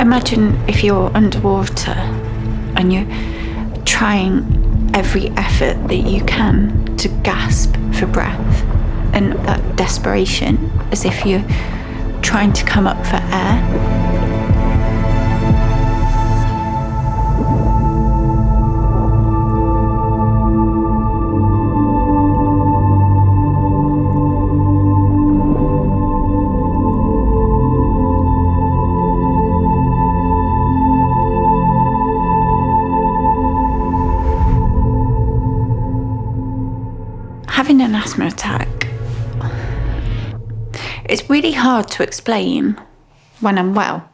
Imagine if you're underwater and you're trying every effort that you can to gasp for breath, and that desperation, as if you're trying to come up for air. Having an asthma attack, it's really hard to explain when I'm well.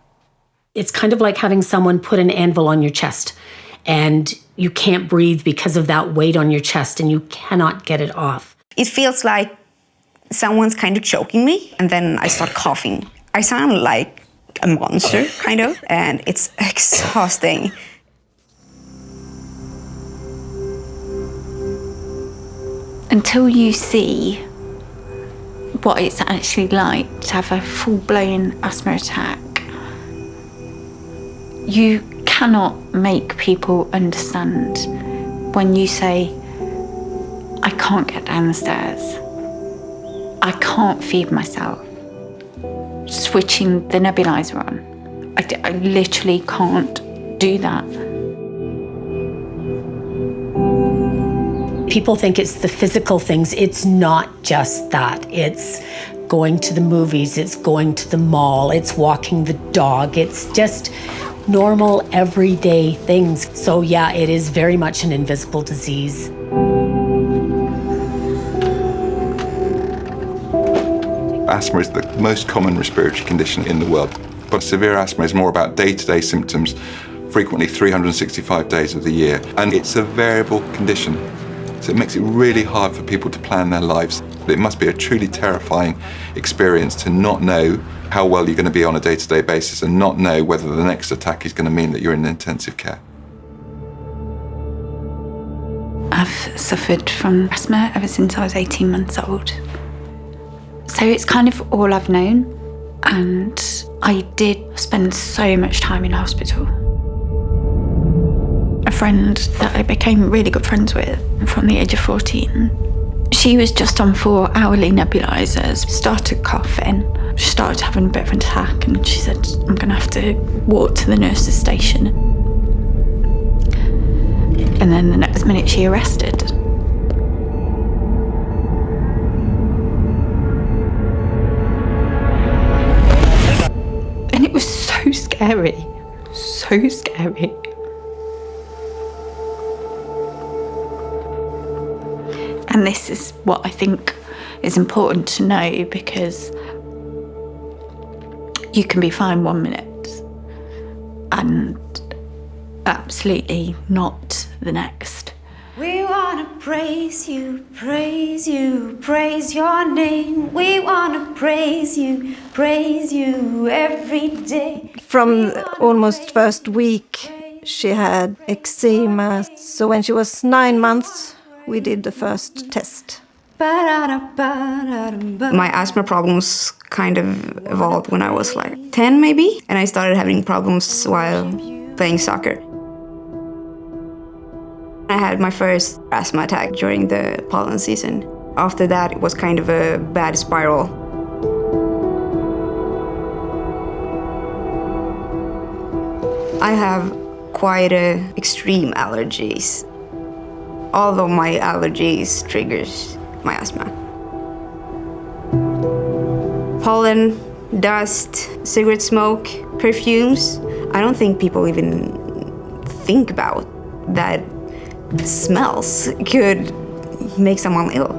It's kind of like having someone put an anvil on your chest and you can't breathe because of that weight on your chest and you cannot get it off. It feels like someone's kind of choking me and then I start coughing. I sound like a monster, kind of, and it's exhausting. Until you see what it's actually like to have a full-blown asthma attack, you cannot make people understand when you say, I can't get down the stairs, I can't feed myself, switching the nebulizer on. I literally can't do that. People think it's the physical things. It's not just that. It's going to the movies, it's going to the mall, it's walking the dog. It's just normal, everyday things. So yeah, it is very much an invisible disease. Asthma is the most common respiratory condition in the world. But severe asthma is more about day-to-day symptoms, frequently 365 days of the year. And it's a variable condition. So it makes it really hard for people to plan their lives. It must be a truly terrifying experience to not know how well you're going to be on a day-to-day basis and not know whether the next attack is going to mean that you're in intensive care. I've suffered from asthma ever since I was 18 months old. So it's kind of all I've known. And I did spend so much time in hospital. A friend that I became really good friends with from the age of 14, she was just on 4 hourly nebulizers, started coughing, started having a bit of an attack, and she said, I'm going to have to walk to the nurse's station. And then the next minute she arrested. And it was so scary, so scary. And this is what I think is important to know, because you can be fine 1 minute and absolutely not the next. We want to praise you, praise you, praise your name. We want to praise you every day. From almost first week, she had eczema. So when she was 9 months, we did the first test. My asthma problems kind of evolved when I was like 10 maybe, and I started having problems while playing soccer. I had my first asthma attack during the pollen season. After that, it was kind of a bad spiral. I have quite extreme allergies. All of my allergies triggers my asthma. Pollen, dust, cigarette smoke, perfumes. I don't think people even think about that smells could make someone ill.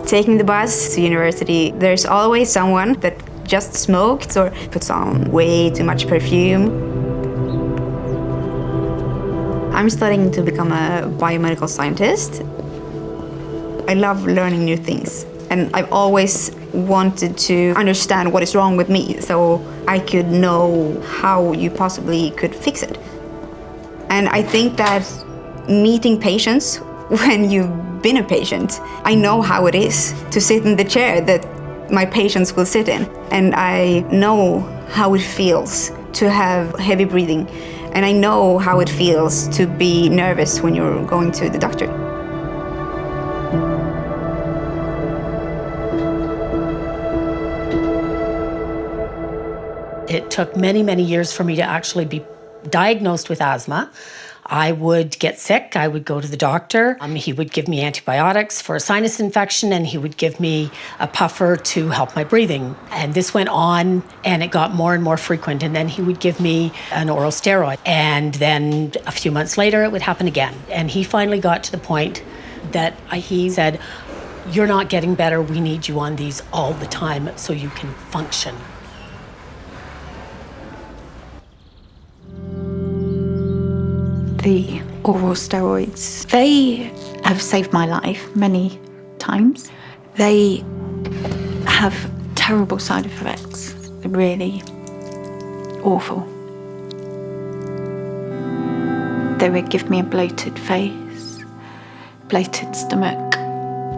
Taking the bus to university, there's always someone that just smoked or puts on way too much perfume. I'm studying to become a biomedical scientist. I love learning new things, and I've always wanted to understand what is wrong with me so I could know how you possibly could fix it. And I think that meeting patients when you've been a patient, I know how it is to sit in the chair that my patients will sit in, and I know how it feels to have heavy breathing. And I know how it feels to be nervous when you're going to the doctor. It took many, many years for me to actually be diagnosed with asthma. I would get sick, I would go to the doctor. He would give me antibiotics for a sinus infection, and he would give me a puffer to help my breathing. And this went on, and it got more and more frequent. And then he would give me an oral steroid. And then a few months later, it would happen again. And he finally got to the point that he said, "You're not getting better. We need you on these all the time so you can function." The oral steroids, they have saved my life many times. They have terrible side effects, really awful. They would give me a bloated face, bloated stomach.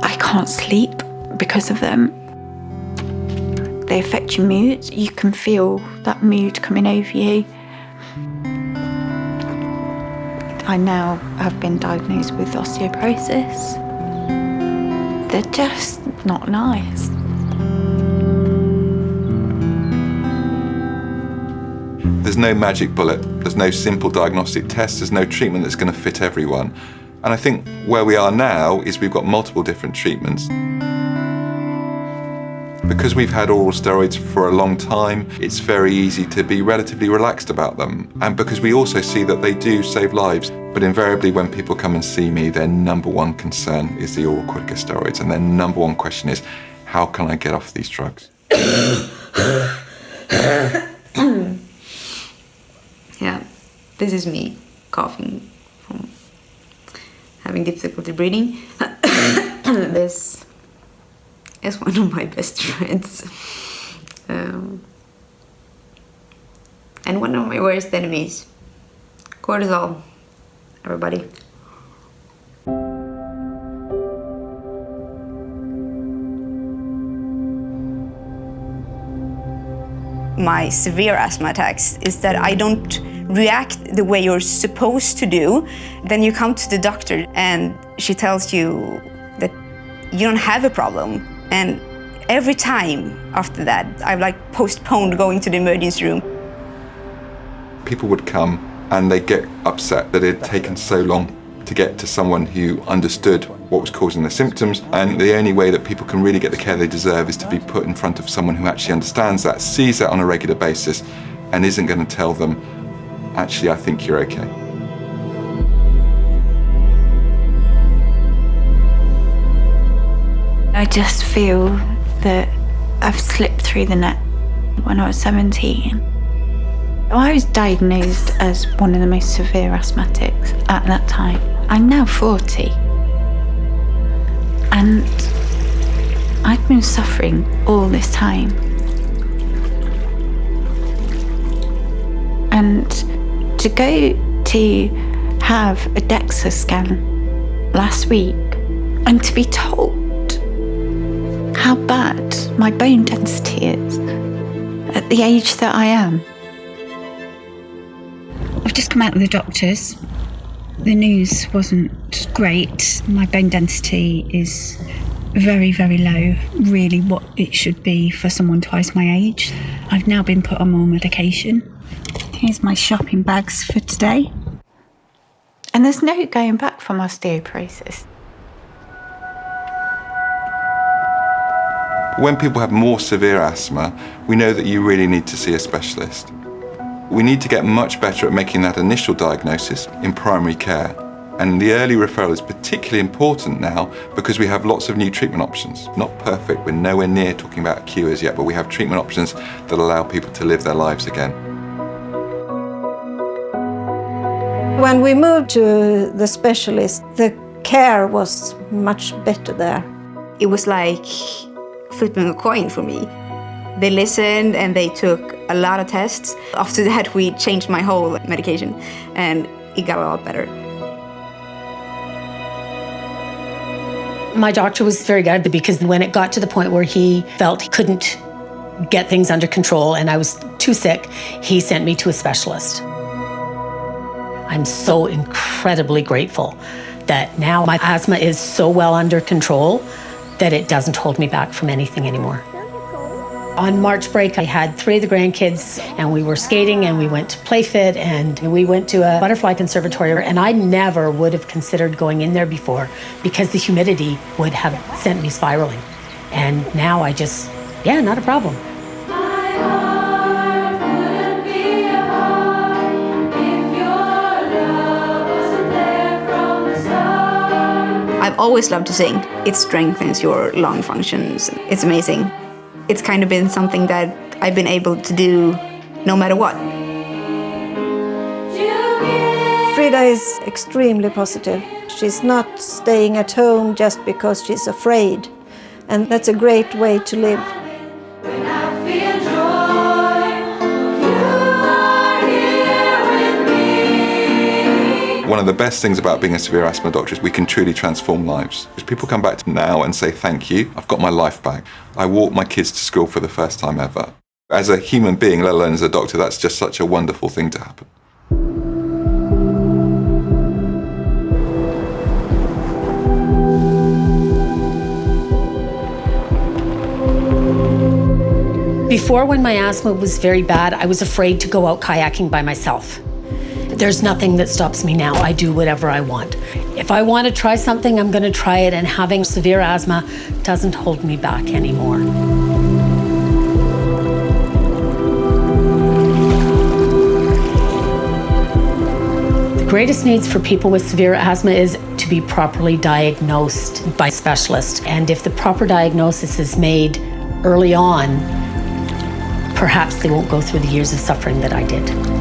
I can't sleep because of them. They affect your mood. You can feel that mood coming over you. I now have been diagnosed with osteoporosis. They're just not nice. There's no magic bullet, there's no simple diagnostic test, there's no treatment that's going to fit everyone. And I think where we are now is we've got multiple different treatments. Because we've had oral steroids for a long time, it's very easy to be relatively relaxed about them. And because we also see that they do save lives. But invariably when people come and see me, their number one concern is the oral corticosteroids. And their number one question is, how can I get off these drugs? Yeah, this is me coughing from having difficulty breathing. This is one of my best friends. And one of my worst enemies. Cortisol, everybody. My severe asthma attacks is that I don't react the way you're supposed to do. Then you come to the doctor and she tells you that you don't have a problem. And every time after that, I've postponed going to the emergency room. People would come and they get upset that it had taken so long to get to someone who understood what was causing their symptoms, and the only way that people can really get the care they deserve is to be put in front of someone who actually understands that, sees that on a regular basis, and isn't going to tell them, actually, I think you're okay. I just feel that I've slipped through the net when I was 17. I was diagnosed as one of the most severe asthmatics at that time. I'm now 40. And I've been suffering all this time. And to go to have a DEXA scan last week and to be told how bad my bone density is at the age that I am. I've just come out of the doctors. The news wasn't great. My bone density is very, very low, really what it should be for someone twice my age. I've now been put on more medication. Here's my shopping bags for today. And there's no going back from osteoporosis. When people have more severe asthma, we know that you really need to see a specialist. We need to get much better at making that initial diagnosis in primary care. And the early referral is particularly important now because we have lots of new treatment options. Not perfect, we're nowhere near talking about cures yet, but we have treatment options that allow people to live their lives again. When we moved to the specialist, the care was much better there. It was like flipping a coin for me. They listened and they took a lot of tests. After that, we changed my whole medication and it got a lot better. My doctor was very good because when it got to the point where he felt he couldn't get things under control and I was too sick, he sent me to a specialist. I'm so incredibly grateful that now my asthma is so well under control that it doesn't hold me back from anything anymore. On March break, I had 3 of the grandkids, and we were skating, and we went to PlayFit, and we went to a butterfly conservatory, and I never would have considered going in there before because the humidity would have sent me spiraling. And now I just, not a problem. I've always loved to sing. It strengthens your lung functions. It's amazing. It's kind of been something that I've been able to do no matter what. Frida is extremely positive. She's not staying at home just because she's afraid. And that's a great way to live. One of the best things about being a severe asthma doctor is we can truly transform lives. Because people come back to me now and say, thank you, I've got my life back. I walked my kids to school for the first time ever. As a human being, let alone as a doctor, that's just such a wonderful thing to happen. Before, when my asthma was very bad, I was afraid to go out kayaking by myself. There's nothing that stops me now. I do whatever I want. If I want to try something, I'm going to try it, and having severe asthma doesn't hold me back anymore. The greatest needs for people with severe asthma is to be properly diagnosed by a specialist. And if the proper diagnosis is made early on, perhaps they won't go through the years of suffering that I did.